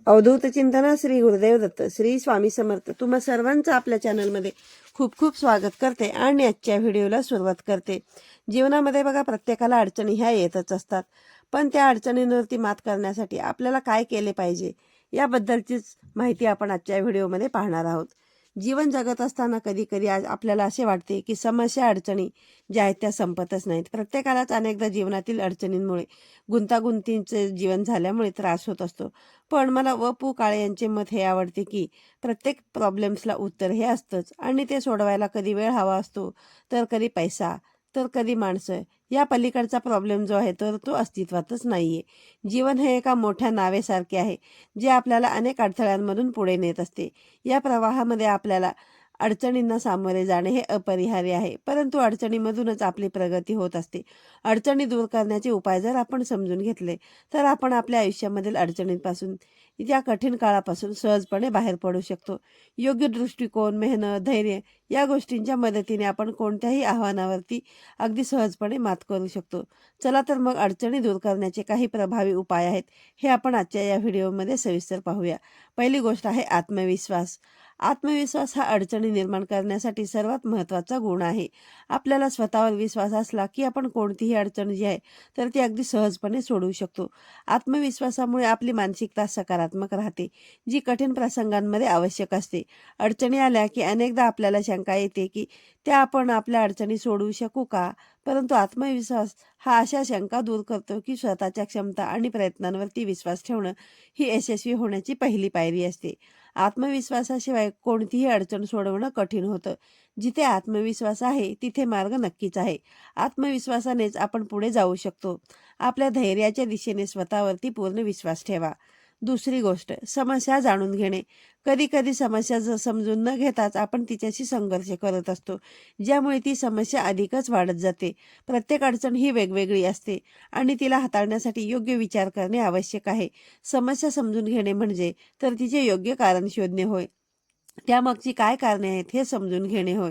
अवधूत चिंतन श्री गुरुदेव दत्त श्री स्वामी समर्थ तुम्हा सर्वांचं आपल्या चॅनलमध्ये खूप खूप स्वागत करते आणि आजच्या व्हिडिओला सुरुवात करते। जीवनामध्ये बघा प्रत्येकाला अडचणी ह्या येतच असतात, पण त्या अडचणींवरती मात करण्यासाठी आपल्याला काय केले पाहिजे याबद्दलचीच माहिती आपण आजच्या व्हिडिओमध्ये पाहणार आहोत। जीवन जगत असताना कधी कधी आपल्याला असे वाटते की समस्या अडचणी ज्या आहेत त्या संपतच नाहीत। प्रत्येकालाच अनेकदा जीवनातील अडचणींमुळे गुंतागुंतीचे जीवन झाल्यामुळे त्रास होत असतो, पण मला व.पु. काळे यांचे मत हे आवडते की प्रत्येक प्रॉब्लेम्सला उत्तर हे असतंच आणि ते सोडवायला कधी वेळ हवा असतो, तर कधी पैसा, तर कधी माणसं। या पलीकडचा प्रॉब्लेम जो आहे तर तो अस्तित्वातच नाहीये। जीवन हे एका मोठ्या नावेसारखे आहे, जे आपल्याला अनेक अडथळ्यांमधून पुढे नेत असते। या प्रवाहामध्ये आपल्याला अडचणींना सामोरे जाणे हे अपरिहार्य आहे, परंतु अडचणीमधूनच आपली प्रगती होत असते। अडचणी दूर करण्याचे उपाय जर आपण समजून घेतले तर आपण आपल्या आयुष्यामधील अडचणींपासून, या कठीण काळापासून सहजपणे बाहेर पडू शकतो। योग्य दृष्टिकोन, मेहनत, धैर्य या गोष्टींच्या मदतीने आपण कोणत्याही आव्हानावरती अगदी सहजपणे मात करू शकतो। चला तर मग अडचणी दूर करण्याचे काही प्रभावी उपाय आहेत हे आपण आजच्या या व्हिडिओमध्ये सविस्तर पाहूया। पहिली गोष्ट आहे आत्मविश्वास। आत्मविश्वास हा अडचणी निर्माण करण्यासाठी सर्वात महत्त्वाचा गुण आहे। आपल्याला स्वतःवर विश्वास असला की आपण कोणतीही अडचण जी आहे तर ती अगदी सहजपणे सोडवू शकतो। आत्मविश्वासामुळे आपली मानसिकता सकारात्मक राहते, जी कठीण प्रसंगांमध्ये आवश्यक असते। अडचणी आल्या की अनेकदा आपल्याला शंका येते की त्या आपण आपल्या अडचणी सोडवू शकू का, परंतु आत्मविश्वास हा अशा शंका दूर करतो की स्वतःच्या क्षमता आणि प्रयत्नांवरती विश्वास ठेवणं ही यशस्वी होण्याची पहिली पायरी असते। आत्मविश्वासाशिवाय कोणतीही अडचण सोडवणं कठीण होतं। जिथे आत्मविश्वास आहे तिथे मार्ग नक्कीच आहे। आत्मविश्वासानेच आपण पुढे जाऊ शकतो। आपल्या धैर्याच्या दिशेने स्वतःवरती पूर्ण विश्वास ठेवा। दुसरी गोष्ट, समस्या जाणून घेणे। कधी कधी समस्या समजून न घेताच आपण तिच्याशी संघर्ष करत असतो, ज्यामुळे ती समस्या अधिकच वाढत जाते। प्रत्येक अडचण ही वेगवेगळी असते आणि तिला हाताळण्यासाठी योग्य विचार करणे आवश्यक आहे। समस्या समजून घेणे म्हणजे तर तिचे योग्य कारण शोधणे होय, त्यामागची काय कारणे आहेत हे समजून घेणे होय।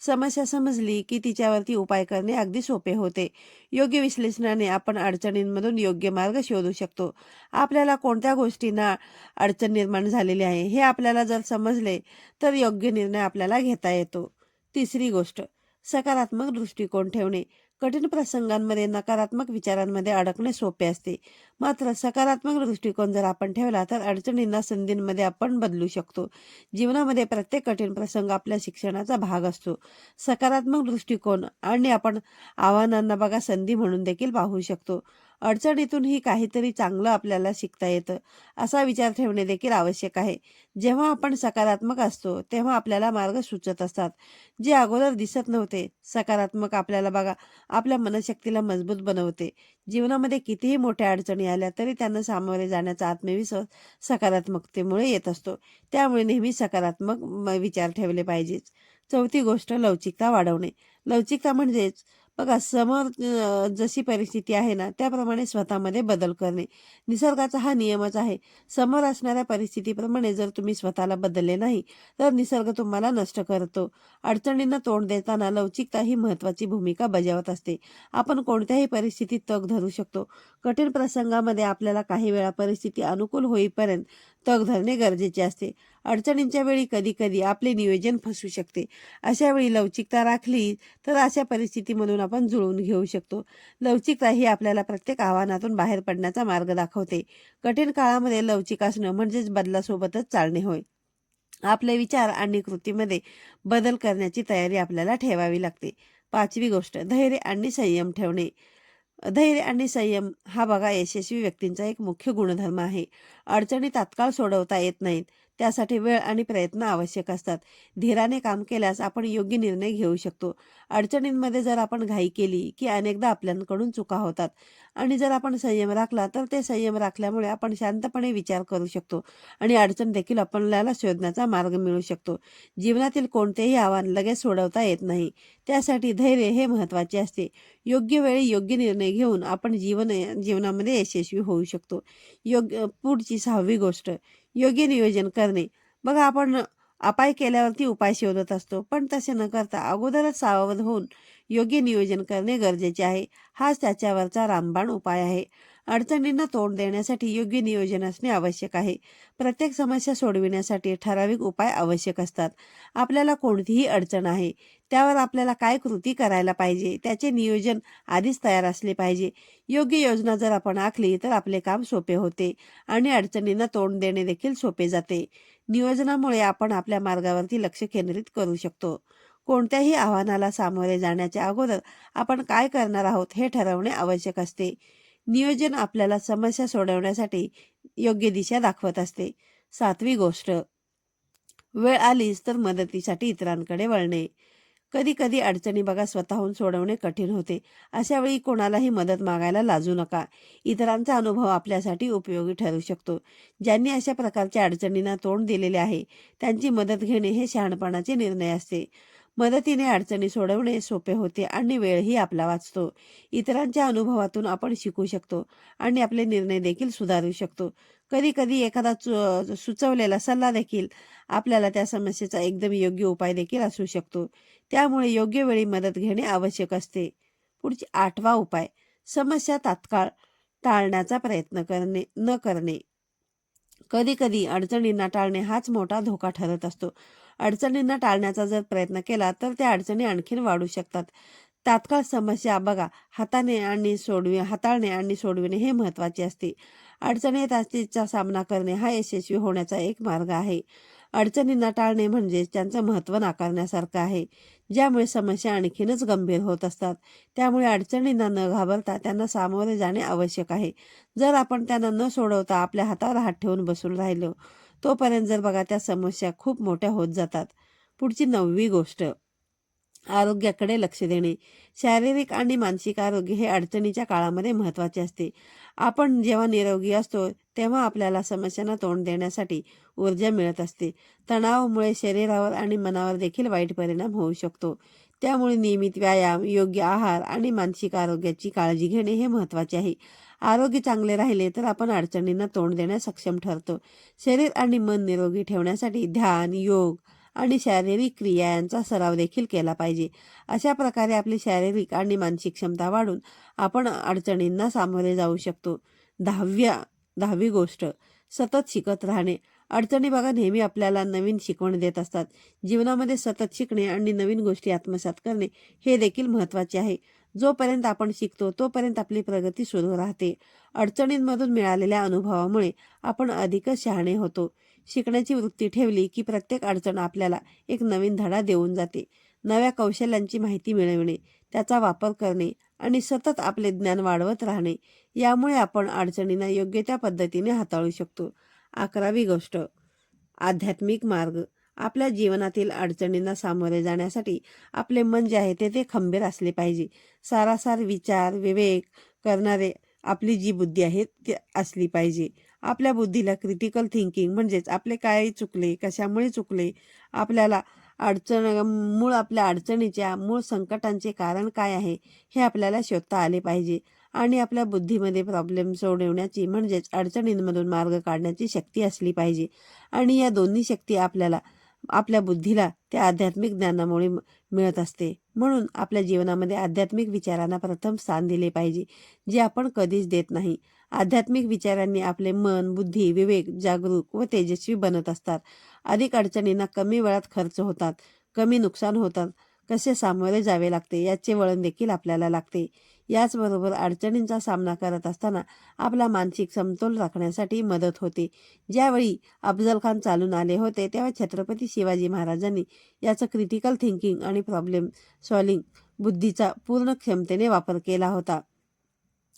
समस्या समजली की तिच्यावरती उपाय करणे अगदी सोपे होते। योग्य विश्लेषणाने आपण अडचणींमधून योग्य मार्ग शोधू शकतो। आपल्याला कोणत्या गोष्टींना अडचण निर्माण झालेली आहे हे आपल्याला जर समजले तर योग्य निर्णय आपल्याला घेता येतो। तिसरी गोष्ट, सकारात्मक दृष्टिकोन ठेवणे। कठीण प्रसंगांमध्ये नकारात्मक विचारांमध्ये अडकणे सोपे असते, मात्र सकारात्मक दृष्टिकोन जर आपण ठेवला तर अडचणींना संधींमध्ये आपण बदलू शकतो। जीवनामध्ये प्रत्येक कठीण प्रसंग आपल्या शिक्षणाचा भाग असतो। सकारात्मक दृष्टिकोन आणि आपण आव्हानांना बघा संधी म्हणून देखील पाहू शकतो। अडचणीतूनही काहीतरी चांगलं आपल्याला शिकता येतं, असा विचार ठेवणे देखील आवश्यक आहे। जेव्हा आपण सकारात्मक असतो तेव्हा आपल्याला मार्ग सुचत असतात, जे अगोदर दिसत नव्हते। सकारात्मक आपल्याला बघा आपल्या मनशक्तीला मजबूत बनवते। जीवनामध्ये कितीही मोठ्या अडचणी आल्या तरी त्यांना सामोरे जाण्याचा आत्मविश्वास सकारात्मकतेमुळे येत असतो। त्यामुळे नेहमी सकारात्मक विचार ठेवले पाहिजेत। चौथी गोष्ट, लवचिकता वाढवणे। लवचिकता म्हणजेच बघा समोर जशी परिस्थिती आहे ना त्याप्रमाणे स्वतःमध्ये बदल करणे। निसर्गाचा हा नियमच आहे, समोर असणाऱ्या परिस्थितीप्रमाणे जर तुम्ही स्वतःला बदलले नाही तर निसर्ग तुम्हाला नष्ट करतो। अडचणींना तोंड देताना लवचिकता ही महत्त्वाची भूमिका बजावत असते। आपण कोणत्याही परिस्थितीत तग धरू शकतो। कठीण प्रसंगामध्ये आपल्याला काही वेळा परिस्थिती अनुकूल होईपर्यंत तग धरणे गरजेचे असते। अडचणींच्या वेळी कधी कधी आपले नियोजन फसू शकते। अशा वेळी लवचिकता राखली तर अशा परिस्थितीमधून आपण जुळवून घेऊ शकतो। लवचिकता ही आपल्याला प्रत्येक आव्हानातून बाहेर पडण्याचा मार्ग दाखवते। कठीण काळामध्ये लवचिक असणं म्हणजेच बदलासोबतच चालणे होय। आपले विचार आणि कृतीमध्ये बदल करण्याची तयारी आपल्याला ठेवावी लागते। पाचवी गोष्ट, धैर्य आणि संयम ठेवणे। धैर्य आणि संयम हा बघा यशस्वी व्यक्तींचा एक मुख्य गुणधर्म आहे। अडचणी तात्काळ सोडवता येत नाहीत, त्यासाठी वेळ आणि प्रयत्न आवश्यक असतात। धीराने काम केल्यास आपण योग्य निर्णय घेऊ शकतो। अडचणींमध्ये जर आपण घाई केली की अनेकदा आपल्याकडून चुका होतात, आणि जर आपण संयम राखला तर ते संयम राखल्यामुळे आपण शांतपणे विचार करू शकतो आणि अडचण देखील आपल्याला शोधण्याचा मार्ग मिळू शकतो। जीवनातील कोणतेही आव्हान लगेच सोडवता येत नाही, त्यासाठी धैर्य हे महत्त्वाचे असते। योग्य वेळी योग्य निर्णय घेऊन आपण जीवनामध्ये यशस्वी होऊ शकतो। पुढची सहावी गोष्ट, योग्य नियोजन करणे। बघा आपण अपाय केल्यावरती उपाय शोधत असतो, पण तसे न करता अगोदरच सावध होऊन योग्य नियोजन करणे गरजेचे आहे। हाच त्याच्यावरचा रामबाण उपाय आहे। अडचणींना तोंड देण्यासाठी योग्य नियोजन असणे आवश्यक आहे. प्रत्येक समस्या सोडविण्यासाठी ठराविक उपाय आवश्यक असतात. आपल्याला कोणतीही अडचण आहे त्यावर आपल्याला काय कृती करायला पाहिजे त्याचे नियोजन आधीच तयार असले पाहिजे. योग्य योजना जर आपण आखली तर आपले काम सोपे होते आणि अडचणींना तोंड देणे देखील सोपे जाते. नियोजनामुळे आपण आपल्या मार्गावरती लक्ष केंद्रित करू शकतो. कोणत्याही आव्हानाला सामोरे जाण्याच्या अगोदर आपण काय करणार आहोत हे ठरवणे आवश्यक असते. नियोजन आपल्याला समस्या सोडवण्यासाठी योग्य दिशा दाखवत असते. 7वी गोष्ट, वेळ आलीच तर मदतीसाठी इतरांकडे वळणे. कधी कधी अडचणी बघा स्वतःहून सोडवणे कठीण होते. अशा वेळी कोणालाही मदत मागायला लाजू नका. इतरांचा अनुभव आपल्यासाठी उपयोगी ठरू शकतो. ज्यांनी अशा प्रकारच्या अडचणींना तोंड दिलेले आहे त्यांची मदत घेणे हे शहाणपणाचे निर्णय असते. मदतीने अडचणी सोडवणे सोपे होते आणि वेळही आपला वाचतो. इतरांच्या अनुभवातून आपण शिकू शकतो आणि आपले निर्णय देखील सुधारू शकतो. कधी कधी एखादा सुचवलेला सल्ला देखील आपल्याला त्या समस्येचा एकदम योग्य उपाय देखील असू शकतो. त्यामुळे योग्य वेळी मदत घेणे आवश्यक असते. पुढची 8वा उपाय, समस्या तात्काळ टाळण्याचा प्रयत्न न करणे. कधी कधी अडचणींना टाळणे हाच मोठा धोका ठरत असतो. अडचणींना टाळण्याचा जर प्रयत्न केला तर त्या अडचणी आणखीन वाढू शकतात. तात्काळ समस्या बघा हाताळणे आणि सोडविणे हे महत्त्वाचे असते. अडचणी येतात तिचा सामना करणे हा यशस्वी होण्याचा एक मार्ग आहे. अडचणींना टाळणे म्हणजे त्यांचं महत्त्व नाकारण्यासारखं आहे, ज्यामुळे समस्या आणखीनच गंभीर होत असतात. त्यामुळे अडचणींना न घाबरता त्यांना सामोरे जाणे आवश्यक आहे. जर आपण त्यांना न सोडवता आपल्या हातावर हात ठेवून बसून राहिलो तोपर्यंत जर बघा त्या समस्या खूप मोठ्या होत जातात. पुढची 9वी गोष्ट, आरोग्याकडे लक्ष देणे. शारीरिक आणि मानसिक आरोग्य हे अडचणीच्या काळामध्ये महत्त्वाचे असते. आपण जेव्हा निरोगी असतो तेव्हा आपल्याला समस्यांना तोंड देण्यासाठी ऊर्जा मिळत असते. तणावामुळे शरीरावर आणि मनावर देखील वाईट परिणाम होऊ शकतो. त्यामुळे नियमित व्यायाम, योग्य आहार आणि मानसिक आरोग्याची काळजी घेणे हे महत्त्वाचे आहे. आरोग्य चांगले राहिले तर आपण अडचणींना तोंड देण्यास सक्षम ठरतो. शरीर आणि मन निरोगी ठेवण्यासाठी ध्यान, योग आणि शारीरिक क्रिया यांचा सराव देखील केला पाहिजे. अशा प्रकारे आपली शारीरिक आणि मानसिक क्षमता वाढून आपण अडचणींना सामोरे जाऊ शकतो. 10वी गोष्ट, सतत शिकत राहणे. अडचणी बघा नेहमी आपल्याला नवीन शिकवण देत असतात. जीवनामध्ये सतत शिकणे आणि नवीन गोष्टी आत्मसात करणे हे देखील महत्त्वाचे आहे. जोपर्यंत आपण शिकतो तोपर्यंत आपली प्रगती सुरू राहते. अडचणींमधून मिळालेल्या अनुभवामुळे आपण अधिकच शहाणे होतो. शिकण्याची वृत्ती ठेवली की प्रत्येक अडचण आपल्याला एक नवीन धडा देऊन जाते. नव्या कौशल्यांची माहिती मिळवणे, त्याचा वापर करणे आणि सतत आपले ज्ञान वाढवत राहणे यामुळे आपण अडचणींना योग्य त्या पद्धतीने हाताळू शकतो. 11वी गोष्ट, आध्यात्मिक मार्ग. आपल्या जीवनातील अडचणींना सामोरे जाण्यासाठी आपले मन जे आहे ते खंबीर असले पाहिजे. सारासार विचार, विवेक करणारे आपली जी बुद्धी आहे ती असली पाहिजे. आपल्या बुद्धीला क्रिटिकल थिंकिंग म्हणजेच आपले काय चुकले, कशामुळे चुकले, आपल्याला आपल्या अडचणीच्या मूळ संकटांचे कारण काय आहे हे आपल्याला शोधता आले पाहिजे आणि आपल्या बुद्धीमध्ये प्रॉब्लेम सोडवण्याची म्हणजेच अडचणींमधून मार्ग काढण्याची शक्ती असली पाहिजे. आणि या दोन्ही शक्ती आपल्याला आपल्या बुद्धीला त्या आध्यात्मिक ज्ञानामुळे मिळत असते. म्हणून आपल्या जीवनामध्ये आध्यात्मिक विचारांना प्रथम स्थान दिले पाहिजे, जे आपण कधीच देत नाही. आध्यात्मिक विचारांनी आपले मन, बुद्धी, विवेक जागरूक व तेजस्वी बनत असतात. अधिक अडचणींना कमी वेळात खर्च होतात, कमी नुकसान होतात, कसे सामोरे जावे लागते याचे वळण देखील आपल्याला लागते. याचबरोबर अडचणींचा सामना करत असताना आपला मानसिक समतोल राखण्यासाठी मदत होते. ज्यावेळी अफजल खान चालून आले होते तेव्हा छत्रपती शिवाजी महाराजांनी याचं क्रिटिकल थिंकिंग आणि प्रॉब्लेम सॉल्विंग बुद्धीचा पूर्ण क्षमतेने वापर केला होता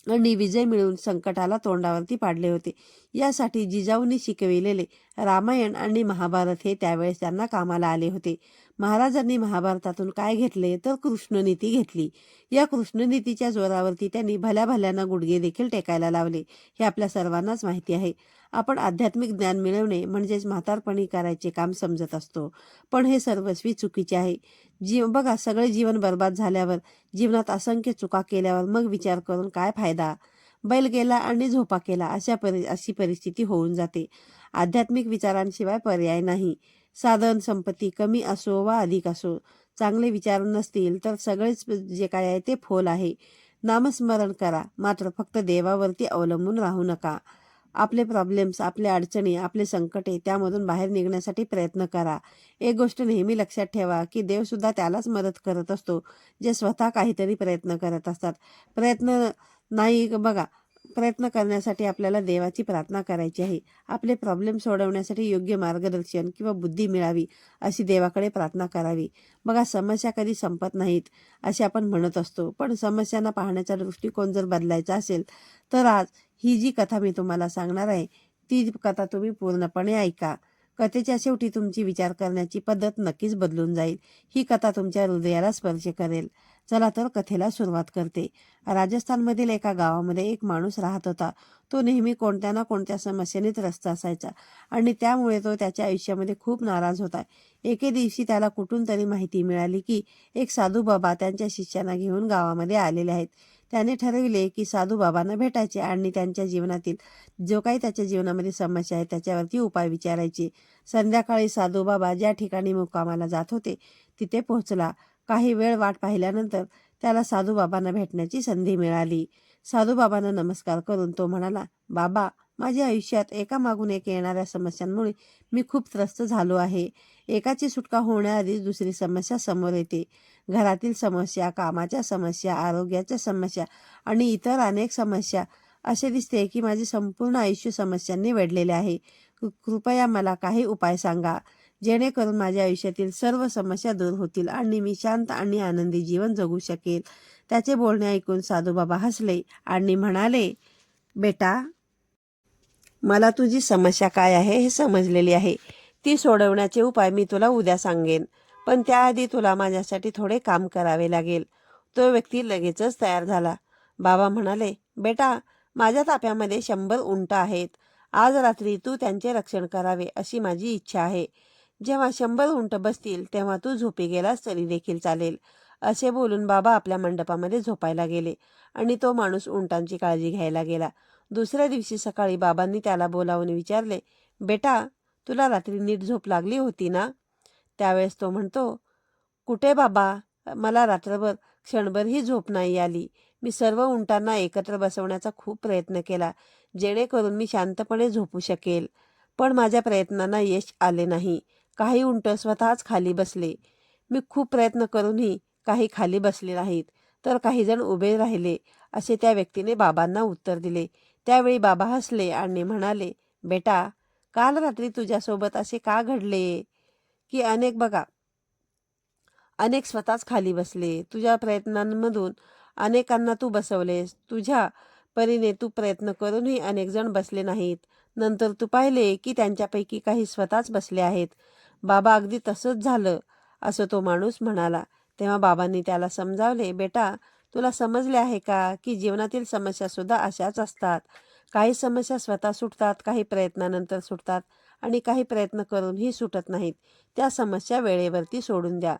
आणि विजय मिळवून संकटाला तोंडावरती पाडले होते. यासाठी जिजाऊंनी शिकविलेले रामायण आणि महाभारत हे त्यावेळेस त्यांना कामाला आले होते. महाराजांनी महाभारतातून काय घेतले तर कृष्णनीती घेतली. या कृष्णनीतीच्या जोरावरती त्यांनी भल्या भल्यांना गुडघे देखील टेकायला लावले. हे आपल्या सर्वांनाच माहिती आहे. आपण आध्यात्मिक ज्ञान मिळवणे म्हणजेच म्हातारपणी करायचे काम समजत असतो, पण हे सर्वस्वी चुकीचे आहे. बघा सगळे जीवन बर्बाद झाल्यावर, जीवनात असंख्य चुका केल्यावर मग विचार करून काय फायदा. बैल गेला आणि झोपा केला अशी परिस्थिती होऊन जाते. आध्यात्मिक विचारांशिवाय पर्याय नाही. साधन संपत्ती कमी असो वा अधिक असो, चांगले विचार नसतील तर सगळेच जे काय आहे ते फोल आहे. नामस्मरण करा, मात्र फक्त देवावरती अवलंबून राहू नका. आपले प्रॉब्लेम्स, आपल्या अडचणी, आपले संकटे त्यामधून बाहेर निघण्यासाठी प्रयत्न करा. एक गोष्ट नेहमी लक्षात ठेवा की देवसुद्धा त्यालाच मदत करत असतो जे स्वतः काहीतरी प्रयत्न करत असतात. प्रयत्न नाही बघा, प्रयत्न करण्यासाठी आपल्याला देवाची प्रार्थना करायची आहे. आपले प्रॉब्लेम सोडवण्यासाठी योग्य मार्गदर्शन किंवा बुद्धी मिळावी अशी देवाकडे प्रार्थना करावी. बघा, समस्या कधी संपत नाहीत असे आपण म्हणत असतो, पण समस्यांना पाहण्याचा दृष्टिकोन जर बदलायचा असेल तर आज ही जी कथा मी तुम्हाला सांगणार आहे ती कथा तुम्ही पूर्णपणे ऐका. कथेच्या शेवटी तुमची विचार करण्याची पद्धत नक्कीच बदलून जाईल. ही कथा तुमच्या हृदयाला स्पर्श करेल. चला तर कथेला सुरुवात करते. राजस्थानमधील एका गावामध्ये एक माणूस राहत होता. तो नेहमी कोणत्या ना कोणत्या समस्येने त्रस्त असायचा आणि त्यामुळे तो त्याच्या आयुष्यामध्ये खूप नाराज होता. एके दिवशी त्याला कुठून तरी माहिती मिळाली की एक साधू बाबा त्यांच्या शिष्यांना घेऊन गावामध्ये आलेले आहेत. त्याने ठरविले की साधू बाबांना भेटायचे आणि त्यांच्या जीवनातील जो काही त्याच्या जीवनामध्ये समस्या आहे त्याच्यावरती उपाय विचारायचे. संध्याकाळी साधू बाबा ज्या ठिकाणी मुक्कामाला जात होते तिथे पोहोचला. काही वेळ वाट पाहिल्यानंतर त्याला साधू बाबांना भेटण्याची संधी मिळाली. साधू बाबांना नमस्कार करून तो म्हणाला, बाबा, माझ्या आयुष्यात एकामागून एक येणाऱ्या समस्यांमुळे मी खूप त्रस्त झालो आहे. एकाची सुटका होण्याआधीच दुसरी समस्या समोर येते. घरातील समस्या, कामाच्या समस्या, आरोग्याच्या समस्या आणि इतर अनेक समस्या. असे दिसते की माझे संपूर्ण आयुष्य समस्यांनी वेढलेले आहे. कृपया मला काही उपाय सांगा जेणेकरून माझ्या आयुष्यातील सर्व समस्या दूर होतील आणि मी शांत आणि आनंदी जीवन जगू शकेल. त्याचे बोलणे ऐकून साधूबाबा हसले आणि म्हणाले, बेटा, मला तुझी समस्या काय आहे हे समजलेली आहे. ती सोडवण्याचे उपाय मी तुला उद्या सांगेन, पण त्याआधी तुला माझ्यासाठी थोडे काम करावे लागेल. तो व्यक्ती लगेचच तयार झाला. बाबा म्हणाले, बेटा, माझ्या ताफ्यामध्ये 100 उंट आहेत. आज रात्री तू त्यांचे रक्षण करावे अशी माझी इच्छा आहे. जेव्हा 100 उंट बसतील तेव्हा तू झोपी गेलास तरी देखील चालेल. असे बोलून बाबा आपल्या मंडपामध्ये झोपायला गेले आणि तो माणूस उंटांची काळजी घ्यायला गेला. दुसऱ्या दिवशी सकाळी बाबांनी त्याला बोलावून विचारले, बेटा, तुला रात्री नीट झोप लागली होती ना? त्यावेळेस तो म्हणतो, कुठे बाबा, मला रात्रभर क्षणभरही झोप नाही आली. मी सर्व उंटांना एकत्र बसवण्याचा खूप प्रयत्न केला जेणेकरून मी शांतपणे झोपू शकेल, पण माझ्या प्रयत्नांना यश आले नाही. काही उंट स्वतःच खाली बसले. मी खूप प्रयत्न करूनही काही खाली बसले नाहीत, तर काही जण उभे राहिले, असे त्या व्यक्तीने बाबांना उत्तर दिले. त्यावेळी बाबा हसले आणि म्हणाले, बेटा, काल रात्री तुझ्यासोबत असे का घडले की अनेक स्वतःच खाली बसले. तुझ्या प्रयत्नांमधून अनेकांना तू बसवलेस. तुझ्या परीने तू प्रयत्न करूनही अनेक जण बसले नाहीत. नंतर तू पाहिले की त्यांच्यापैकी काही स्वतःच बसले आहेत. बाबा, अगदी तसंच झालं, असं तो माणूस म्हणाला. तेव्हा बाबांनी त्याला समजावले, बेटा, तुला समजले आहे का की जीवनातील समस्या सुद्धा अशाच असतात. काही समस्या स्वतः सुटतात, काही प्रयत्नानंतर सुटतात आणि काही प्रयत्न करूनही सुटत नाहीत. त्या समस्या वेळेवरती सोडून द्या.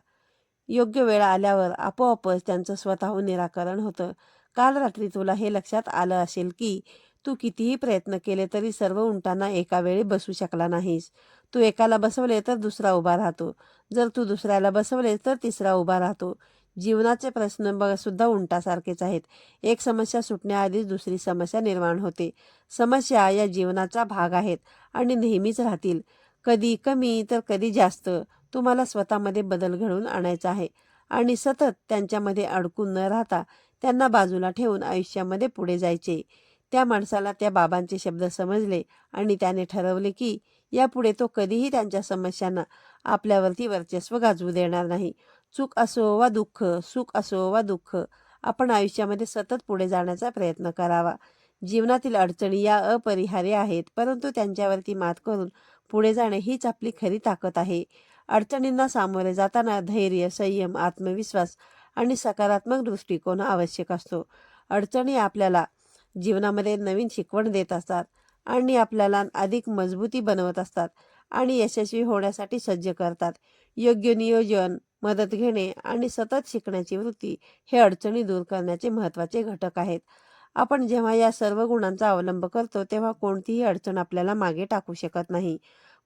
योग्य वेळ आल्यावर आपोआपच त्यांचं स्वतःहून निराकरण होतं. काल रात्री तुला हे लक्षात आलं असेल की तू कितीही प्रयत्न केले तरी सर्व उंटांना एका वेळी बसू शकला नाहीस. तू एकाला बसवले तर दुसरा उभा राहतो. जर तू दुसऱ्याला बसवले तर तिसरा उभा राहतो. जीवनाचे प्रश्न सुद्धा उंटासारखेच आहेत. एक समस्या सुटण्याआधीच दुसरी समस्या निर्माण होते. समस्या या जीवनाचा भाग आहेत आणि नेहमीच राहतील. कधी कमी तर कधी जास्त. तुम्हाला स्वतःमध्ये बदल घडवून आणायचा आहे आणि सतत त्यांच्यामध्ये अडकून न राहता त्यांना बाजूला ठेवून आयुष्यामध्ये पुढे जायचे. त्या माणसाला त्या बाबांचे शब्द समजले आणि त्याने ठरवले की यापुढे तो कधीही त्यांच्या समस्यांना आपल्यावरती वर्चस्व गाजवू देणार नाही. चूक असो वा दुःख, सुख असो वा दुःख, आपण आयुष्यामध्ये सतत पुढे जाण्याचा प्रयत्न करावा. जीवनातील अडचणी या अपरिहार्य आहेत, परंतु त्यांच्यावरती मात करून पुढे जाणे हीच आपली खरी ताकद आहे. अडचणींना सामोरे जाताना धैर्य, संयम, आत्मविश्वास आणि सकारात्मक दृष्टिकोन आवश्यक असतो. अडचणी आपल्याला जीवनामध्ये नवीन शिकवण देत असतात आणि आपल्याला अधिक मजबूती बनवत असतात आणि यशस्वी होण्यासाठी सज्ज करतात. योग्य नियोजन, मदत घेणे आणि सतत शिकण्याची वृत्ती हे अडचणी दूर करण्याचे महत्त्वाचे घटक आहेत. आपण जेव्हा या सर्व गुणांचा अवलंब करतो तेव्हा कोणतीही अडचण आपल्याला मागे टाकू शकत नाही.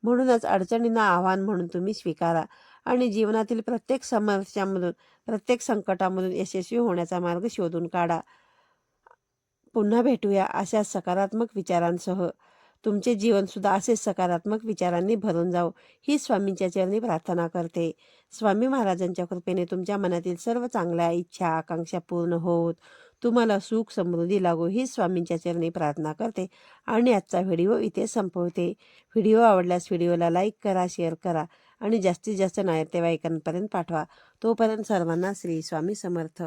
म्हणूनच अडचणींना आव्हान म्हणून तुम्ही स्वीकारा आणि जीवनातील प्रत्येक समस्यामधून, प्रत्येक संकटामधून यशस्वी होण्याचा मार्ग शोधून काढा. पुन्हा भेटूया अशा सकारात्मक विचारांसह. तुमचे जीवनसुद्धा असेच सकारात्मक विचारांनी भरून जावो ही स्वामींच्या चरणी प्रार्थना करते. स्वामी महाराजांच्या कृपेने तुमच्या मनातील सर्व चांगल्या इच्छा, आकांक्षा पूर्ण होत तुम्हाला सुख समृद्धी लागो ही स्वामींच्या चरणी प्रार्थना करते आणि आजचा व्हिडिओ इथे संपवते. व्हिडिओ आवडल्यास व्हिडिओला लाईक करा, शेअर करा आणि जास्तीत जास्त नातेवाईकांपर्यंत पाठवा. तोपर्यंत सर्वांना श्री स्वामी समर्थ.